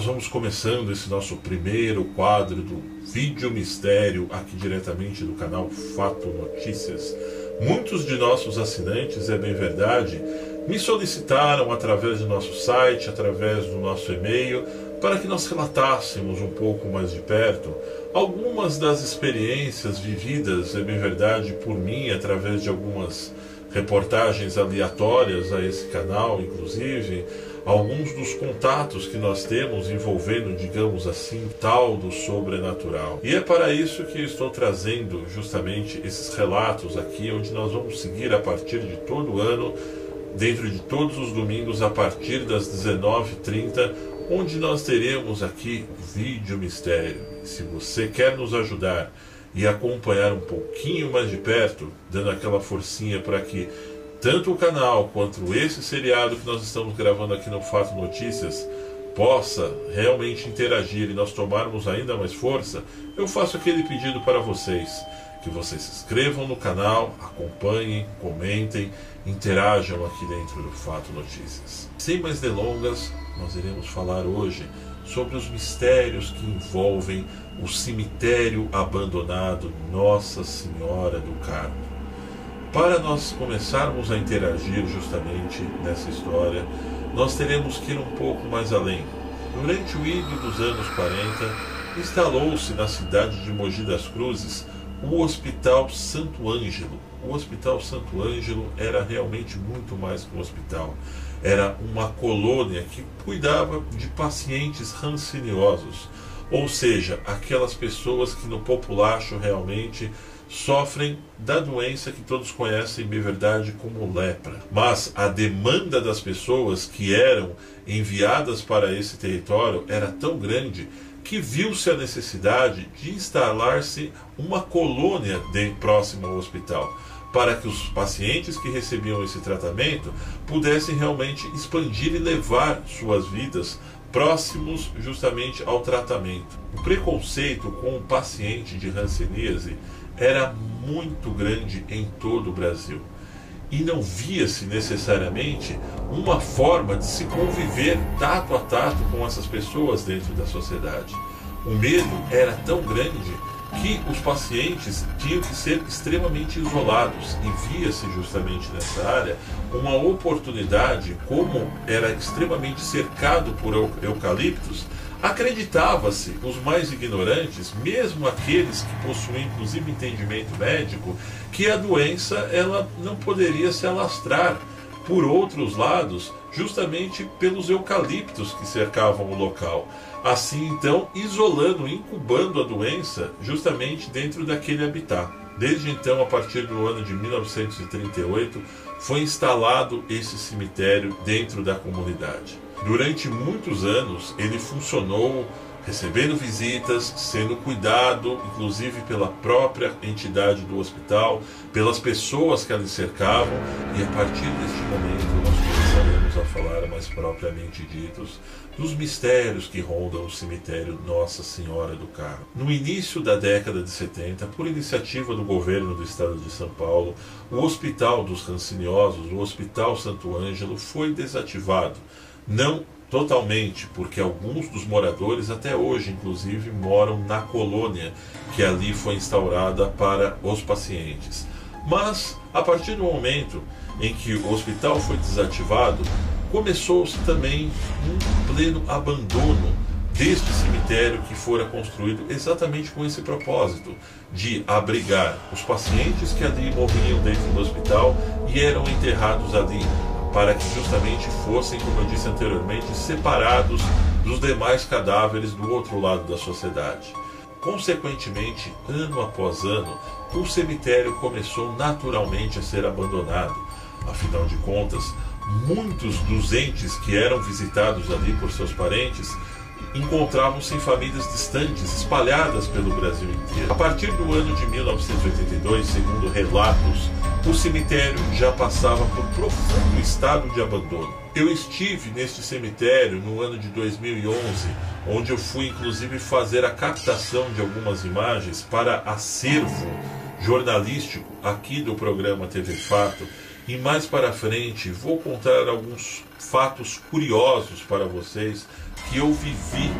nós vamos começando esse nosso primeiro quadro do Vídeo Mistério, aqui diretamente do canal Fato Notícias. Muitos de nossos assinantes, é bem verdade, me solicitaram através do nosso site, através do nosso e-mail, para que nós relatássemos um pouco mais de perto algumas das experiências vividas, é bem verdade, por mim, através de algumas reportagens aleatórias a esse canal, inclusive alguns dos contatos que nós temos envolvendo, digamos assim, tal do sobrenatural. E é para isso que eu estou trazendo justamente esses relatos aqui, onde nós vamos seguir a partir de todo ano, dentro de todos os domingos, a partir das 19h30, onde nós teremos aqui o Vídeo Mistério. E se você quer nos ajudar e acompanhar um pouquinho mais de perto, dando aquela forcinha para que tanto o canal quanto esse seriado que nós estamos gravando aqui no Fato Notícias possa realmente interagir e nós tomarmos ainda mais força, eu faço aquele pedido para vocês, que vocês se inscrevam no canal, acompanhem, comentem, interajam aqui dentro do Fato Notícias. Sem mais delongas, nós iremos falar hoje sobre os mistérios que envolvem o cemitério abandonado Nossa Senhora do Carmo. Para nós começarmos a interagir justamente nessa história, nós teremos que ir um pouco mais além. Durante o ido dos anos 40, instalou-se na cidade de Mogi das Cruzes o Hospital Santo Ângelo. O Hospital Santo Ângelo era realmente muito mais que um hospital. Era uma colônia que cuidava de pacientes ranciniosos, ou seja, aquelas pessoas que no populacho realmente sofrem da doença que todos conhecem, bem verdade, como lepra. Mas a demanda das pessoas que eram enviadas para esse território era tão grande que viu-se a necessidade de instalar-se uma colônia próxima ao hospital, para que os pacientes que recebiam esse tratamento pudessem realmente expandir e levar suas vidas próximos justamente ao tratamento. O preconceito com o paciente de hanseníase era muito grande em todo o Brasil. E não via-se necessariamente uma forma de se conviver tato a tato com essas pessoas dentro da sociedade. O medo era tão grande que os pacientes tinham que ser extremamente isolados, e via-se justamente nessa área uma oportunidade. Como era extremamente cercado por eucaliptos, acreditava-se, os mais ignorantes, mesmo aqueles que possuem inclusive entendimento médico, que a doença ela não poderia se alastrar por outros lados, justamente pelos eucaliptos que cercavam o local. Assim, então, isolando, incubando a doença justamente dentro daquele habitat. Desde então, a partir do ano de 1938, foi instalado esse cemitério dentro da comunidade. Durante muitos anos, ele funcionou recebendo visitas, sendo cuidado, inclusive pela própria entidade do hospital, pelas pessoas que ali cercavam, e a partir deste momento nós começaremos a falar mais propriamente ditos dos mistérios que rondam o cemitério Nossa Senhora do Carmo. No início da década de 70, por iniciativa do governo do estado de São Paulo, o Hospital dos Hanciniosos, o Hospital Santo Ângelo, foi desativado. Não totalmente, porque alguns dos moradores até hoje, inclusive, moram na colônia que ali foi instaurada para os pacientes. Mas, a partir do momento em que o hospital foi desativado, começou-se também um pleno abandono deste cemitério que fora construído exatamente com esse propósito, de abrigar os pacientes que ali morriam dentro do hospital e eram enterrados ali, para que justamente fossem, como eu disse anteriormente, separados dos demais cadáveres do outro lado da sociedade. Consequentemente, ano após ano, o cemitério começou naturalmente a ser abandonado. Afinal de contas, muitos dos entes que eram visitados ali por seus parentes encontravam-se em famílias distantes, espalhadas pelo Brasil inteiro. A partir do ano de 1982, segundo relatos, o cemitério já passava por profundo estado de abandono. Eu estive neste cemitério no ano de 2011, onde eu fui inclusive fazer a captação de algumas imagens para acervo jornalístico aqui do programa TV Fato. E mais para frente vou contar alguns fatos curiosos para vocês que eu vivi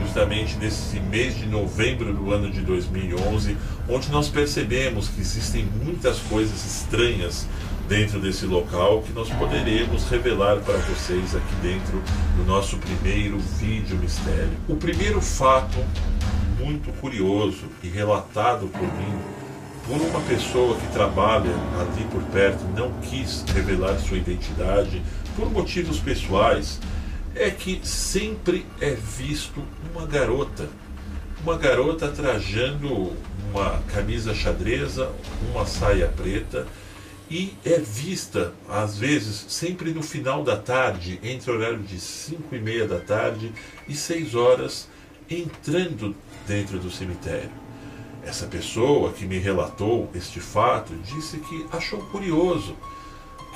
justamente nesse mês de novembro do ano de 2011, onde nós percebemos que existem muitas coisas estranhas dentro desse local que nós poderemos revelar para vocês aqui dentro do nosso primeiro vídeo mistério. O primeiro fato muito curioso e relatado por mim, por uma pessoa que trabalha ali por perto, não quis revelar sua identidade por motivos pessoais, é que sempre é visto uma garota trajando uma camisa xadreza, uma saia preta, e é vista, às vezes, sempre no final da tarde, entre o horário de 5h30 da tarde e 6 horas, entrando dentro do cemitério. Essa pessoa que me relatou este fato disse que achou curioso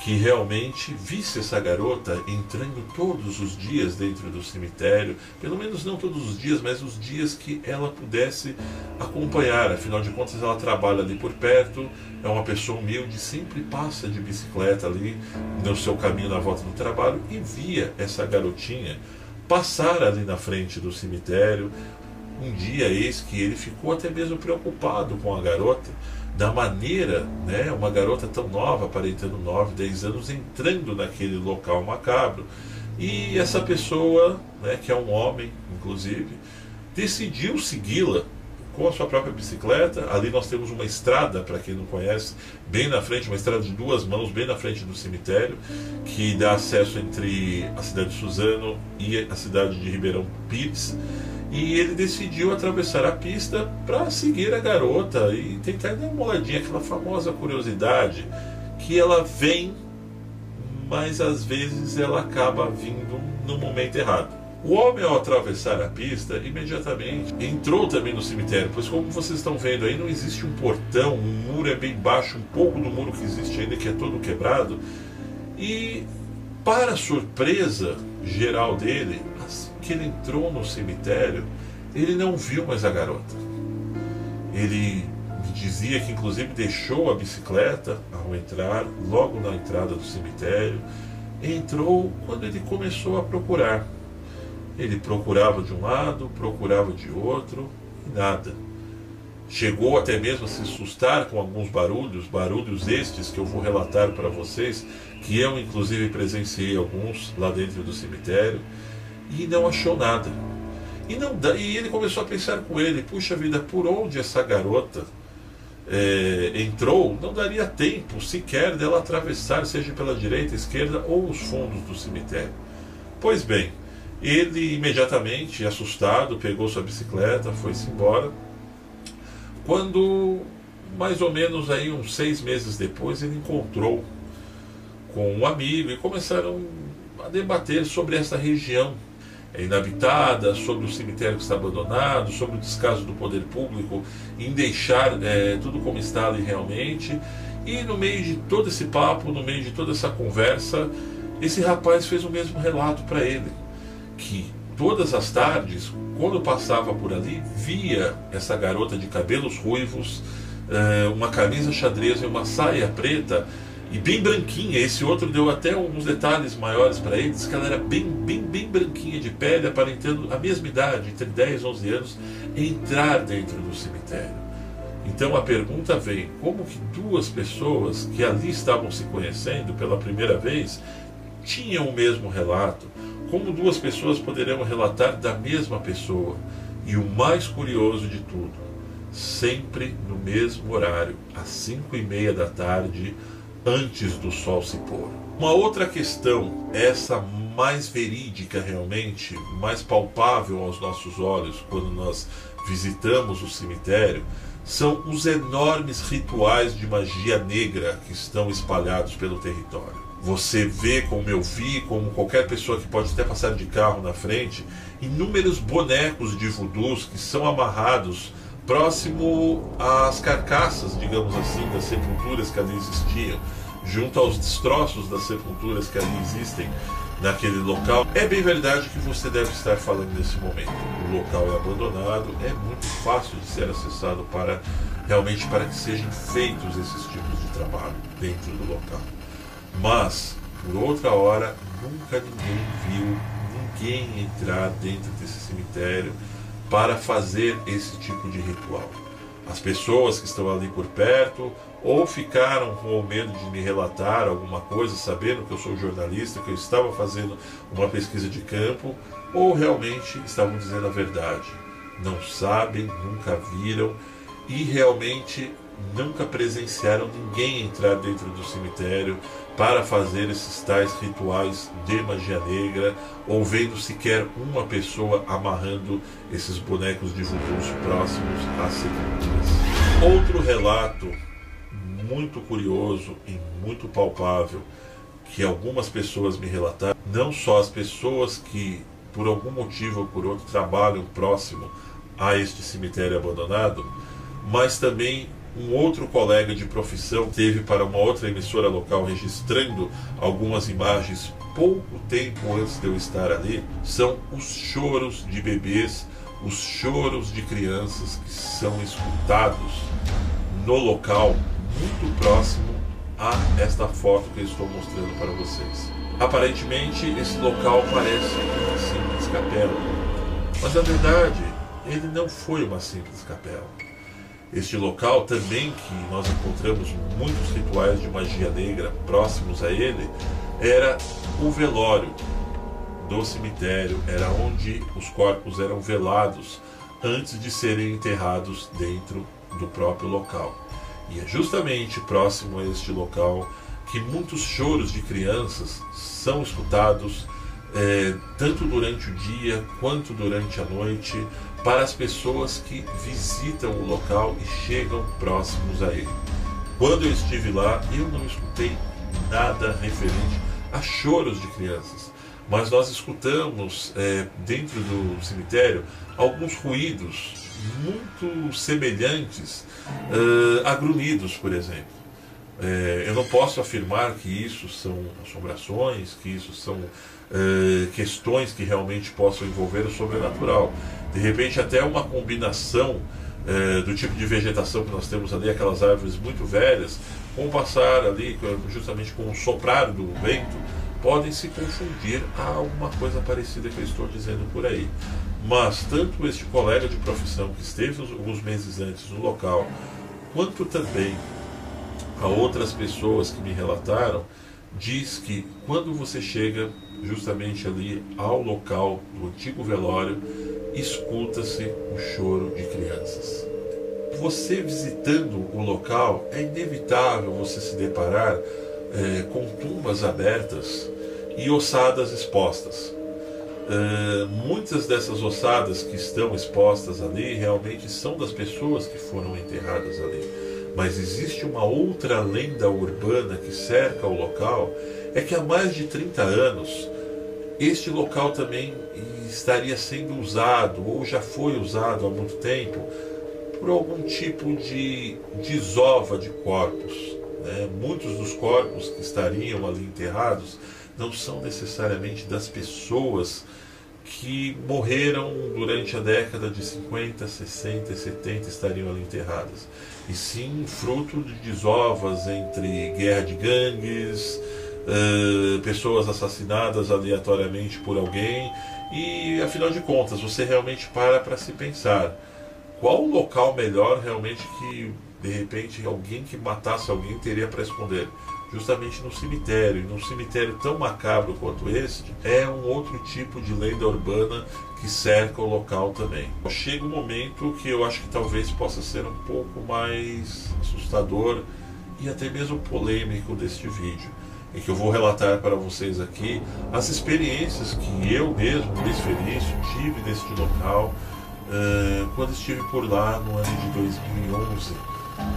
que realmente visse essa garota entrando todos os dias dentro do cemitério, pelo menos não todos os dias, mas os dias que ela pudesse acompanhar. Afinal de contas, ela trabalha ali por perto, é uma pessoa humilde, sempre passa de bicicleta ali no seu caminho na volta do trabalho e via essa garotinha passar ali na frente do cemitério. Um dia, eis que ele ficou até mesmo preocupado com a garota, da maneira, né, uma garota tão nova, aparentando 9, 10 anos, entrando naquele local macabro. E essa pessoa, né, que é um homem, inclusive, decidiu segui-la com a sua própria bicicleta. Ali nós temos uma estrada, para quem não conhece, bem na frente, uma estrada de 2 mãos, bem na frente do cemitério, que dá acesso entre a cidade de Suzano e a cidade de Ribeirão Pires. E ele decidiu atravessar a pista para seguir a garota e tentar dar uma olhadinha, aquela famosa curiosidade que ela vem, mas às vezes ela acaba vindo no momento errado. O homem, ao atravessar a pista, imediatamente entrou também no cemitério, pois, como vocês estão vendo aí, não existe um portão, o muro é bem baixo, um pouco do muro que existe ainda, que é todo quebrado. E, para surpresa geral dele, assim que ele entrou no cemitério, ele não viu mais a garota. Ele me dizia que inclusive deixou a bicicleta ao entrar, logo na entrada do cemitério. Entrou quando ele começou a procurar. Ele procurava de um lado, procurava de outro, e nada. Chegou até mesmo a se assustar com alguns barulhos estes que eu vou relatar para vocês, que eu inclusive presenciei alguns lá dentro do cemitério, e não achou nada. E ele começou a pensar com ele: puxa vida, por onde essa garota entrou, não daria tempo sequer dela atravessar, seja pela direita, esquerda ou os fundos do cemitério. Pois bem, ele imediatamente, assustado, pegou sua bicicleta, foi-se embora. Quando, mais ou menos aí uns 6 meses depois, ele encontrou com um amigo e começaram a debater sobre essa região inabitada, sobre o cemitério que está abandonado, sobre o descaso do poder público em deixar tudo como está ali realmente. E no meio de todo esse papo, no meio de toda essa conversa, esse rapaz fez o mesmo relato para ele, que todas as tardes, quando passava por ali, via essa garota de cabelos ruivos, uma camisa xadrez e uma saia preta, e bem branquinha. Esse outro deu até uns detalhes maiores para ele, disse que ela era bem branquinha de pele, aparentando a mesma idade, entre 10 e 11 anos, entrar dentro do cemitério. Então a pergunta vem: como que 2 pessoas que ali estavam se conhecendo pela primeira vez tinham o mesmo relato? Como 2 pessoas poderão relatar da mesma pessoa? E o mais curioso de tudo, sempre no mesmo horário, às 5h30 da tarde, antes do sol se pôr. Uma outra questão, essa mais verídica realmente, mais palpável aos nossos olhos quando nós visitamos o cemitério, são os enormes rituais de magia negra que estão espalhados pelo território. Você vê, como eu vi, como qualquer pessoa que pode até passar de carro na frente, inúmeros bonecos de voodoos que são amarrados próximo às carcaças, digamos assim, das sepulturas que ali existiam, junto aos destroços das sepulturas que ali existem naquele local. É bem verdade que você deve estar falando nesse momento: o local é abandonado, é muito fácil de ser acessado realmente para que sejam feitos esses tipos de trabalho dentro do local. Mas, por outra hora, nunca ninguém viu ninguém entrar dentro desse cemitério para fazer esse tipo de ritual. As pessoas que estão ali por perto ou ficaram com o medo de me relatar alguma coisa, sabendo que eu sou jornalista, que eu estava fazendo uma pesquisa de campo, ou realmente estavam dizendo a verdade. Não sabem, nunca viram e realmente nunca presenciaram ninguém entrar dentro do cemitério para fazer esses tais rituais de magia negra, ou vendo sequer uma pessoa amarrando esses bonecos de voodoos próximos às sepulturas. Outro relato muito curioso e muito palpável que algumas pessoas me relataram, não só as pessoas que por algum motivo ou por outro trabalham próximo a este cemitério abandonado, mas também um outro colega de profissão teve para uma outra emissora local registrando algumas imagens pouco tempo antes de eu estar ali. São os choros de bebês, os choros de crianças que são escutados no local muito próximo a esta foto que eu estou mostrando para vocês. Aparentemente esse local parece uma simples capela, mas na verdade ele não foi uma simples capela. Este local também, que nós encontramos muitos rituais de magia negra próximos a ele, era o velório do cemitério, era onde os corpos eram velados antes de serem enterrados dentro do próprio local. E é justamente próximo a este local que muitos choros de crianças são escutados, tanto durante o dia quanto durante a noite, para as pessoas que visitam o local e chegam próximos a ele. Quando eu estive lá, eu não escutei nada referente a choros de crianças, mas nós escutamos dentro do cemitério alguns ruídos muito semelhantes a grunhidos, por exemplo. Eu não posso afirmar que isso são assombrações, que isso são questões que realmente possam envolver o sobrenatural. De repente até uma combinação do tipo de vegetação que nós temos ali, aquelas árvores muito velhas, com o passar ali, justamente com o soprar do vento, podem se confundir a alguma coisa parecida que eu estou dizendo por aí. Mas tanto este colega de profissão que esteve alguns meses antes no local, quanto também a outras pessoas que me relataram, diz que quando você chega justamente ali ao local do antigo velório, escuta-se o choro de crianças. Você visitando o local, é inevitável você se deparar com tumbas abertas e ossadas expostas. Muitas dessas ossadas que estão expostas ali realmente são das pessoas que foram enterradas ali. Mas existe uma outra lenda urbana que cerca o local, é que há mais de 30 anos este local também estaria sendo usado, ou já foi usado há muito tempo, por algum tipo de desova de corpos. Muitos dos corpos que estariam ali enterrados não são necessariamente das pessoas que morreram durante a década de 50, 60 e 70 estariam ali enterradas, e sim fruto de desovas entre guerra de gangues, pessoas assassinadas aleatoriamente por alguém. E afinal de contas, você realmente para se pensar qual o local melhor realmente que de repente alguém que matasse alguém teria para esconder. Justamente no cemitério, e num cemitério tão macabro quanto este, é um outro tipo de lenda urbana que cerca o local também. Chega um momento que eu acho que talvez possa ser um pouco mais assustador e até mesmo polêmico deste vídeo, em que eu vou relatar para vocês aqui as experiências que eu mesmo, Luiz Felício, tive neste local quando estive por lá no ano de 2011,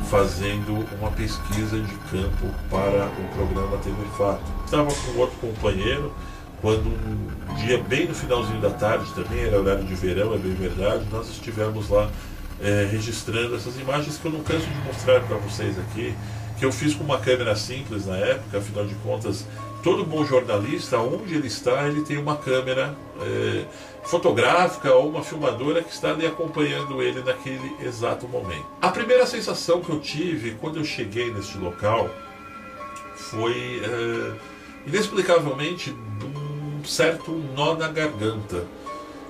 fazendo uma pesquisa de campo para o programa TV Fato. Estava com outro companheiro, quando um dia bem no finalzinho da tarde, também era horário de verão, é bem verdade, nós estivemos lá registrando essas imagens que eu não canso de mostrar para vocês aqui, que eu fiz com uma câmera simples na época. Afinal de contas, todo bom jornalista, onde ele está, ele tem uma câmera fotográfica ou uma filmadora que está ali acompanhando ele naquele exato momento. A primeira sensação que eu tive quando eu cheguei neste local foi inexplicavelmente de um certo nó na garganta.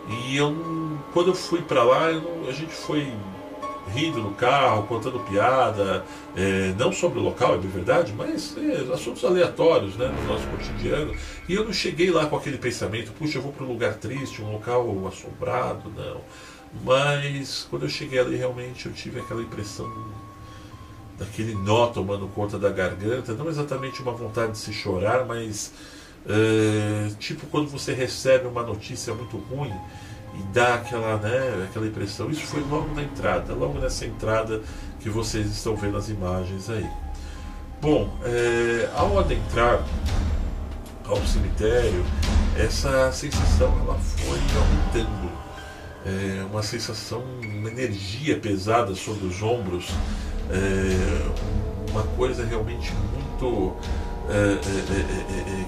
E quando eu fui para lá, a gente foi rindo no carro, contando piada, não sobre o local, é bem verdade, mas assuntos aleatórios, né, no nosso cotidiano. E eu não cheguei lá com aquele pensamento, puxa, eu vou para um lugar triste, um local assombrado, não. Mas quando eu cheguei ali, realmente eu tive aquela impressão daquele nó tomando conta da garganta, não exatamente uma vontade de se chorar, mas tipo quando você recebe uma notícia muito ruim e dá aquela impressão. Isso foi logo na entrada, logo nessa entrada que vocês estão vendo as imagens aí. Bom, ao adentrar ao cemitério, essa sensação ela foi aumentando. Uma sensação, uma energia pesada sobre os ombros, uma coisa realmente muito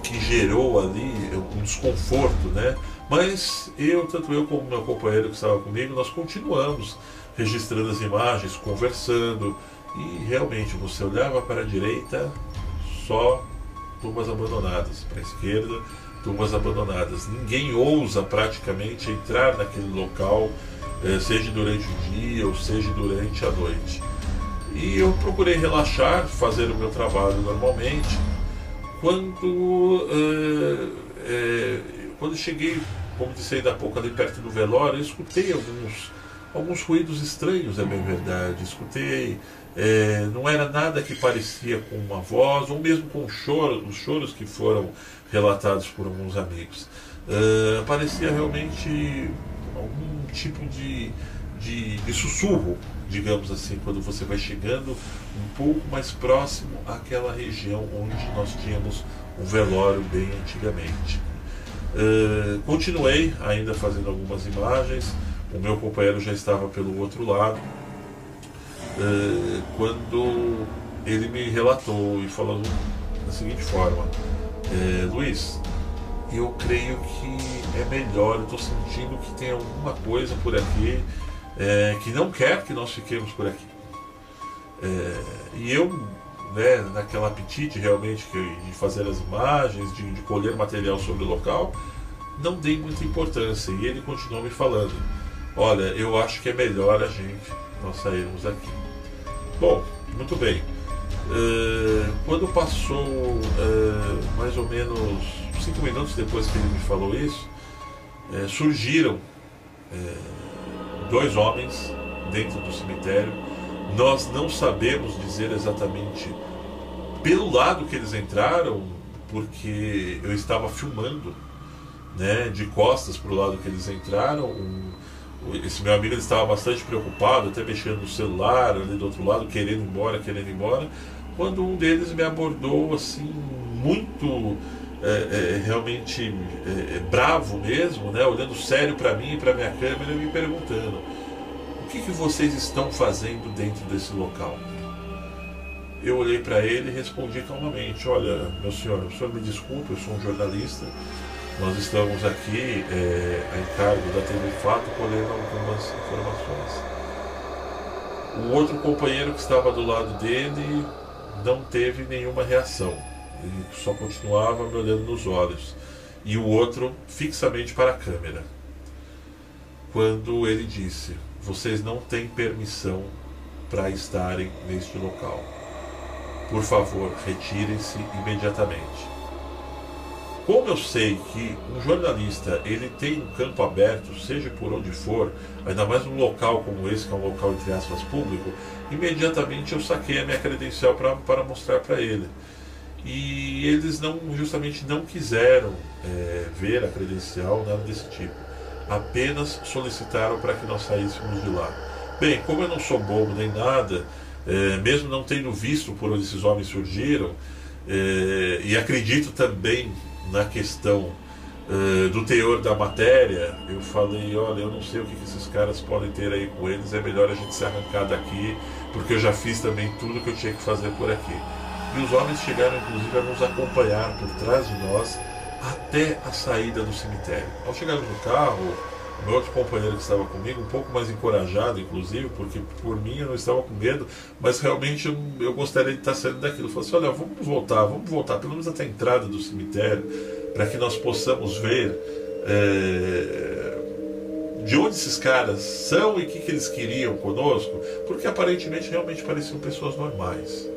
que gerou ali um desconforto, né? Mas tanto eu como meu companheiro que estava comigo, nós continuamos registrando as imagens, conversando, e realmente você olhava para a direita, só tumbas abandonadas, para a esquerda, tumbas abandonadas. Ninguém ousa praticamente entrar naquele local, seja durante o dia ou seja durante a noite. E eu procurei relaxar, fazer o meu trabalho normalmente. Quando cheguei, como disse ainda há pouco, ali perto do velório, eu escutei alguns ruídos estranhos, é bem verdade. Escutei, não era nada que parecia com uma voz, ou mesmo com os choros que foram relatados por alguns amigos. Parecia realmente algum tipo de sussurro, digamos assim, quando você vai chegando um pouco mais próximo àquela região onde nós tínhamos um velório bem antigamente. Continuei ainda fazendo algumas imagens. O meu companheiro já estava pelo outro lado, quando ele me relatou e falou da seguinte forma: Luiz, eu creio que é melhor, eu estou sentindo que tem alguma coisa por aqui que não quer que nós fiquemos por aqui. E eu, naquela apetite realmente de fazer as imagens, de colher material sobre o local, não dei muita importância. E ele continuou me falando: olha, eu acho que é melhor nós sairmos daqui. Bom, muito bem. Quando passou mais ou menos 5 minutos depois que ele me falou isso, surgiram 2 homens dentro do cemitério. Nós não sabemos dizer exatamente pelo lado que eles entraram, porque eu estava filmando, de costas para o lado que eles entraram. Esse meu amigo ele estava bastante preocupado, até mexendo no celular ali do outro lado, querendo ir embora, quando um deles me abordou assim, muito realmente bravo mesmo, olhando sério para mim e para minha câmera, me perguntando: o que vocês estão fazendo dentro desse local? Eu olhei para ele e respondi calmamente: olha, meu senhor, o senhor me desculpe, eu sou um jornalista, nós estamos aqui a encargo da TV Fato colhendo algumas informações. O outro companheiro que estava do lado dele não teve nenhuma reação, ele só continuava me olhando nos olhos, e o outro fixamente para a câmera. Quando ele disse: vocês não têm permissão para estarem neste local, por favor, retirem-se imediatamente. Como eu sei que um jornalista ele tem um campo aberto, seja por onde for, ainda mais num local como esse, que é um local entre aspas público, imediatamente eu saquei a minha credencial para mostrar para ele. E eles justamente não quiseram ver a credencial, nada desse tipo. Apenas solicitaram para que nós saíssemos de lá. Bem, como eu não sou bobo nem nada, mesmo não tendo visto por onde esses homens surgiram, e acredito também na questão do teor da matéria, eu falei: olha, eu não sei o que esses caras podem ter aí com eles, é melhor a gente se arrancar daqui, porque eu já fiz também tudo que eu tinha que fazer por aqui. E os homens chegaram inclusive a nos acompanhar por trás de nós até a saída do cemitério. Ao chegarmos no carro, O meu outro companheiro que estava comigo, um pouco mais encorajado, inclusive, porque por mim eu não estava com medo, mas realmente eu gostaria de estar saindo daquilo. Eu falei assim, olha, vamos voltar pelo menos até a entrada do cemitério, para que nós possamos ver de onde esses caras são e o que eles queriam conosco, porque aparentemente realmente pareciam pessoas normais.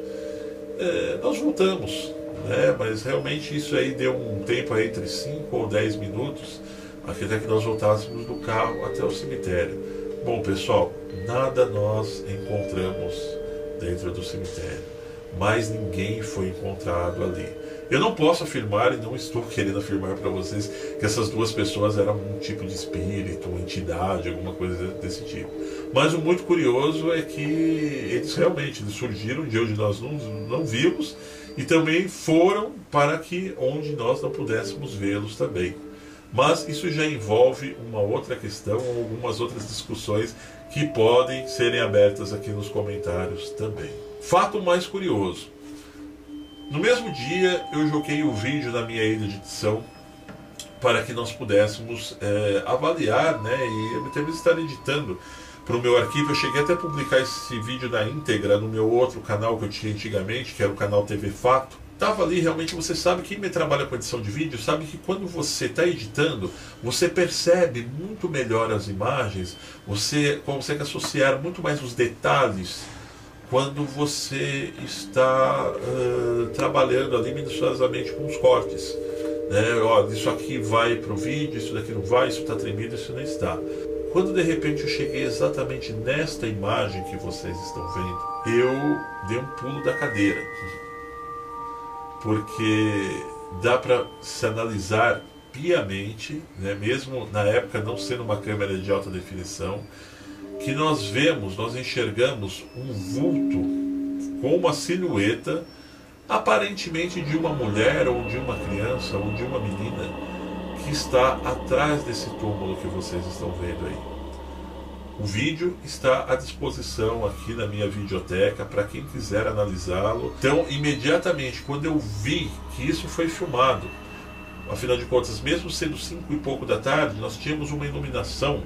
Nós voltamos, né? Mas realmente isso aí deu um tempo aí entre 5 ou 10 minutos, até que nós voltássemos do carro até o cemitério. Bom, pessoal, nada nós encontramos dentro do cemitério, mas ninguém foi encontrado ali. Eu não posso afirmar, e não estou querendo afirmar para vocês, que essas duas pessoas eram um tipo de espírito, uma entidade, alguma coisa desse tipo. Mas o muito curioso é que eles realmente surgiram de onde nós não vimos, e também foram para que onde nós não pudéssemos vê-los também. Mas isso já envolve uma outra questão, ou algumas outras discussões que podem serem abertas aqui nos comentários também. Fato mais curioso. No mesmo dia eu joguei o vídeo na minha ilha de edição para que nós pudéssemos avaliar, né, e também estar editando para o meu arquivo. Eu cheguei até a publicar esse vídeo na íntegra no meu outro canal que eu tinha antigamente, que era o canal TV Fato. Estava ali, realmente, você sabe, quem me trabalha com edição de vídeo sabe que quando você está editando, você percebe muito melhor as imagens, você consegue associar muito mais os detalhes quando você está trabalhando ali minuciosamente com os cortes. Olha, isso aqui vai para o vídeo, isso daqui não vai, isso está tremido, isso não está. Quando de repente eu cheguei exatamente nesta imagem que vocês estão vendo, eu dei um pulo da cadeira. Porque dá para se analisar piamente, né, mesmo na época não sendo uma câmera de alta definição, que nós enxergamos um vulto com uma silhueta aparentemente de uma mulher ou de uma criança ou de uma menina que está atrás desse túmulo que vocês estão vendo aí. O vídeo está à disposição aqui na minha videoteca para quem quiser analisá-lo. Então, imediatamente, quando eu vi que isso foi filmado, afinal de contas, mesmo sendo 5 e pouco da tarde, nós tínhamos uma iluminação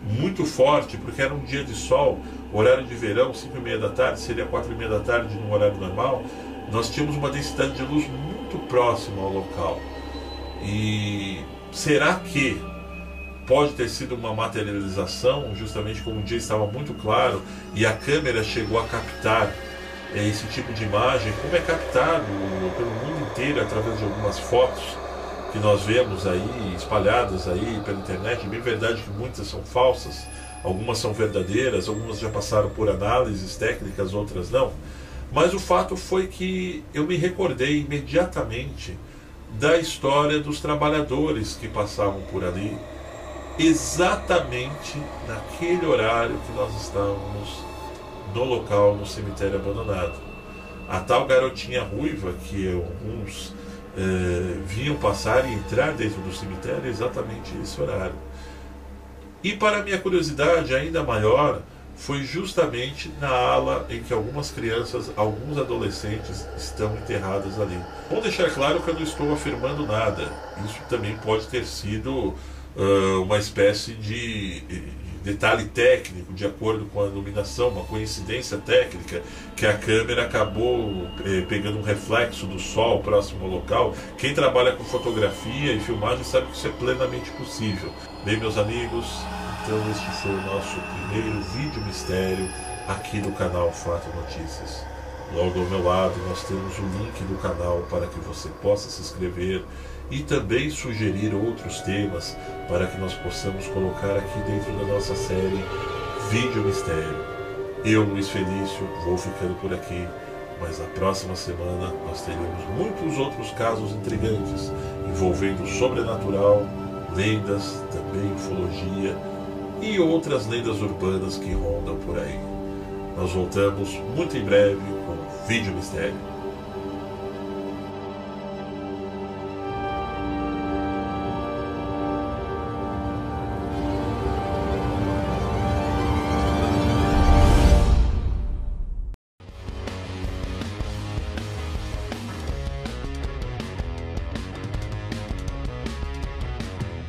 muito forte, porque era um dia de sol, horário de verão, 5 e meia da tarde, seria 4 e meia da tarde no horário normal. Nós tínhamos uma densidade de luz muito próxima ao local. E será que pode ter sido uma materialização, justamente como o dia estava muito claro e a câmera chegou a captar esse tipo de imagem, como é captado pelo mundo inteiro através de algumas fotos que nós vemos aí, espalhadas aí pela internet. É bem verdade que muitas são falsas, algumas são verdadeiras, algumas já passaram por análises técnicas, outras não. Mas o fato foi que eu me recordei imediatamente da história dos trabalhadores que passavam por ali, exatamente naquele horário que nós estávamos no local, no cemitério abandonado. A tal garotinha ruiva que alguns vinham passar e entrar dentro do cemitério exatamente nesse horário. E para minha curiosidade ainda maior, foi justamente na ala em que algumas crianças, alguns adolescentes estão enterrados ali. Vou deixar claro que eu não estou afirmando nada. Isso também pode ter sido uma espécie de detalhe técnico, de acordo com a iluminação, uma coincidência técnica, que a câmera acabou pegando um reflexo do sol próximo ao local. Quem trabalha com fotografia e filmagem sabe que isso é plenamente possível. Bem, meus amigos, então este foi o nosso primeiro vídeo mistério aqui no canal Fato Notícias. Logo ao meu lado nós temos o link do canal para que você possa se inscrever e também sugerir outros temas para que nós possamos colocar aqui dentro da nossa série Vídeo Mistério. Eu, Luiz Felício, vou ficando por aqui, mas na próxima semana nós teremos muitos outros casos intrigantes envolvendo o sobrenatural, lendas, também ufologia e outras lendas urbanas que rondam por aí. Nós voltamos muito em breve com Vídeo Mistério.